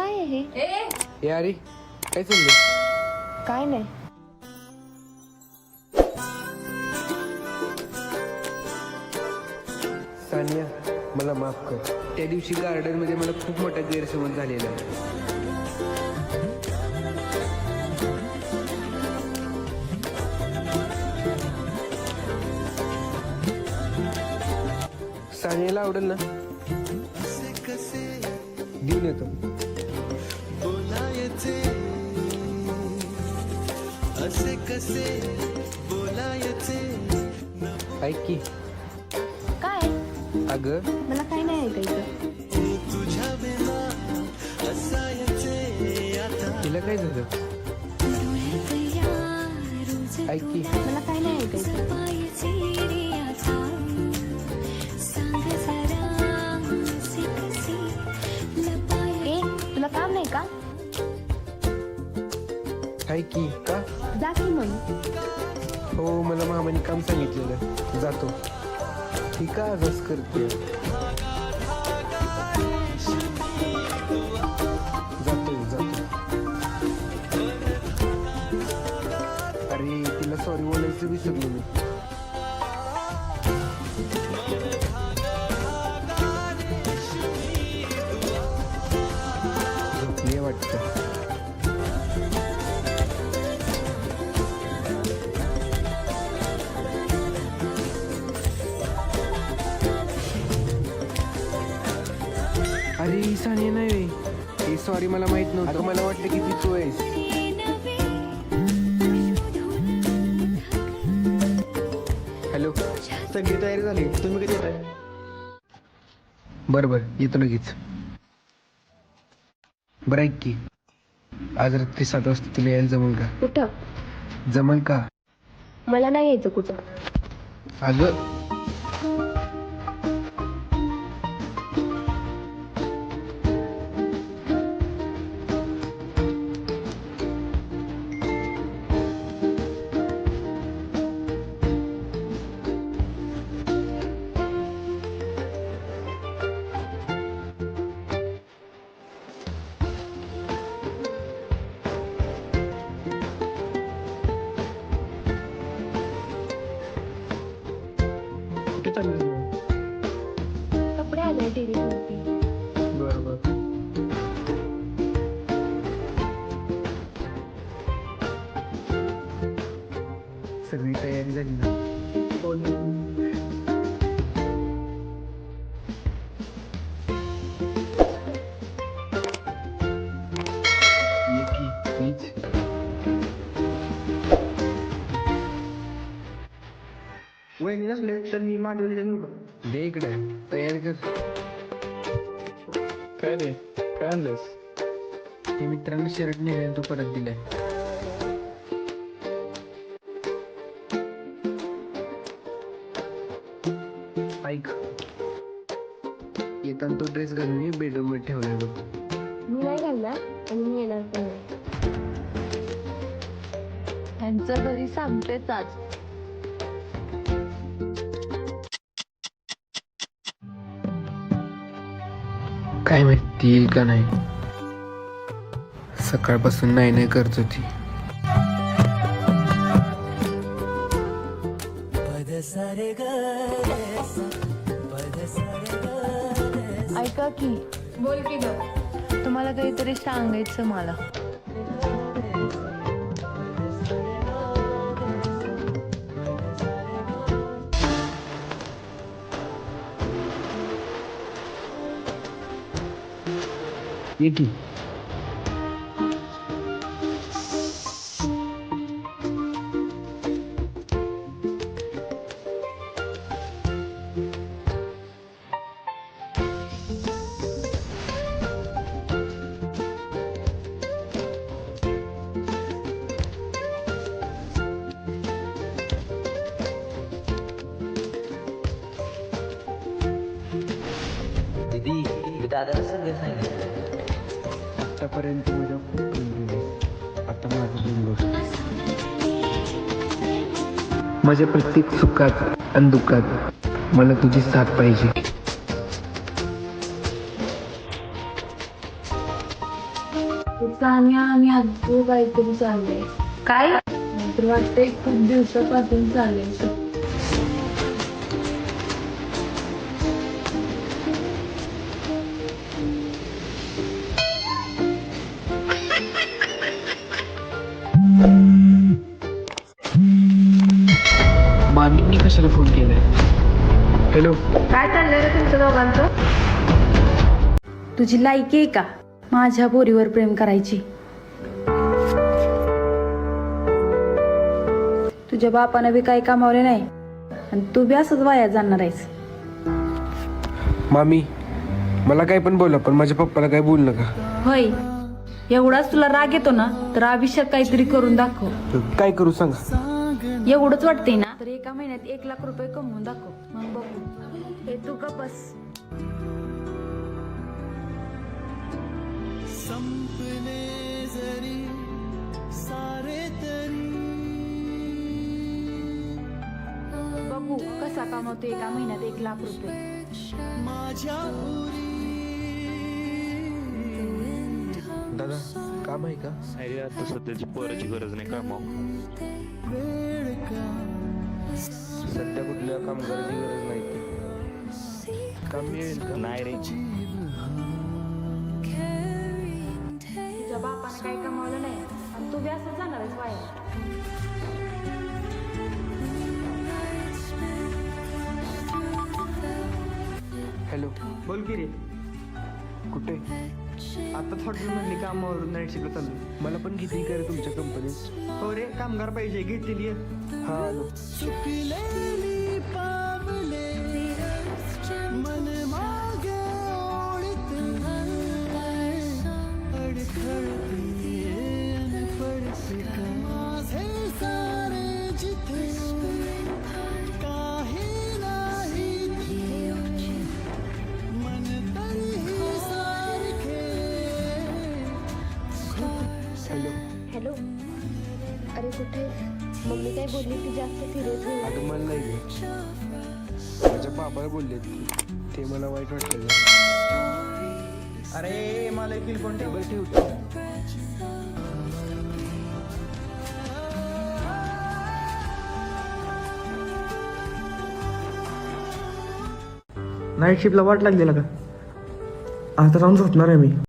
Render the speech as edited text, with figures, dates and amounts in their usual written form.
काय आहे ए अरे काय चाललंय? काय नाही. सानिया मला माफ कर. त्या दिवशी गार्डन मध्ये मला खूप मोठा गैरसमज झालेला. सानियाला आवडेल ना? घेऊन येतो. ऐक की. काय? अगं मला काय नाही ऐकायचं. तिला काय झालं? ऐक की. मला काय नाही ऐकायचं. ए तुला काम नाही का? ऐक की. का? जा की मग. हो मला मामाने काम सांगितलेलं. जातो. ती का आजच करते? जातो. अरे तिला सॉरी बोलायचं विसरलो मी. झोपली वाटतं. अरे सानिया नाही. हे सॉरी मला माहित नव्हतं. मला वाटलं की ती तू आहेस. हॅलो. सगळी तयारी झाली, तुम्ही कधी येताय? बरं येतो लगेच. बरं ऐक की. आज रात्री 7 वाजता तुला यायला जमल का? कुठं? जमल का? मला नाही यायचं कुठं. अगं कुठे चालली तू? कपडे आले टेरेसवरती. बरं. सगळी तयारी झाली ना? ये की प्लीज. वहिनी नसले तर मी मांडवली जाऊ का? दे इकडे. तयारी कर. काय रे, काय आणलंस? ते मित्रांनी शर्ट नेले तू परत दिलाय. ऐक. येताना तो ड्रेस घालून ये. बेडरूम मध्ये ठेवलाय बघ. मी नाही घालणार आणि मी येणार पण नाही. त्यांचं घरी सांगतेच आज. काय माहिती येईल का नाही. सकाळपासून नाही करत होती. ऐका की. बोल की ग. तुम्हाला काहीतरी सांगायचं मला. ये की. दीदी मी दादाला सगळं सांगितलं. आतापर्यंत माझ्या खूप केली. आता माझं दोन गोष्ट. माझ्या प्रत्येक सुखात आणि दुःखात मला तुझी साथ पाहिजे. सानिया आणि आजू काहीतरी चाललंय. काय? तर वाटतंय खूप दिवसापासून चाललंय. मामींनी कशाला फोन केलाय? हॅलो. काय चाललंय रे तुमच्या दोघांचं? तुझी लायकी आहे का माझ्या पोरीवर प्रेम करायची? तुझ्या बापानं बी काही कमावले नाही आणि तू बी असंच वाया जाणार आहेस. मामी, मला काय पण बोला, पण माझ्या पप्पाला काय बोलू नका. होय, एवढाच तुला राग येतो ना, तर अभिषेक काहीतरी करून दाखव. काय करू सांगा. एवढंच वाटतंय ना, तर एका महिन्यात 1 लाख रुपये कमवून दाखव, मग बघू. हे तू का बस. बघू कसा कमवतो एका महिन्यात 1 लाख रुपये. दादा, काम आहे का? अरे आता सध्याची पोराची गरज नाही का मग. सध्या कुठल्या कामगाराची गरज नाही. काम मिळेल का? नाही रे. तुझ्या बापाने काही कमावलं नाही आणि तू बी असंच जाणार आहेस वाया. हॅलो. बोल की रे. कुठे? आता हॉटेल मधली कामावरून नाईट शिफ्ट चालू. मला पण किती करे तुमच्या कंपनीत. हो रे, कामगार पाहिजे, घेतील ये. हा, आलो. हॅलो. हॅलो. अरे कुठे? मम्मी काय बोलली की जास्त सिरियस होईल? अगं मला नाही गे. माझ्या बाबाला बोलले, ते मला वाईट वाटलं. अरे मला एक फोन ठेव. टेबल ठेवतो. नाईट शिफ्टला वाट लागलेला का? आता जाऊन झोपणार आहे मी.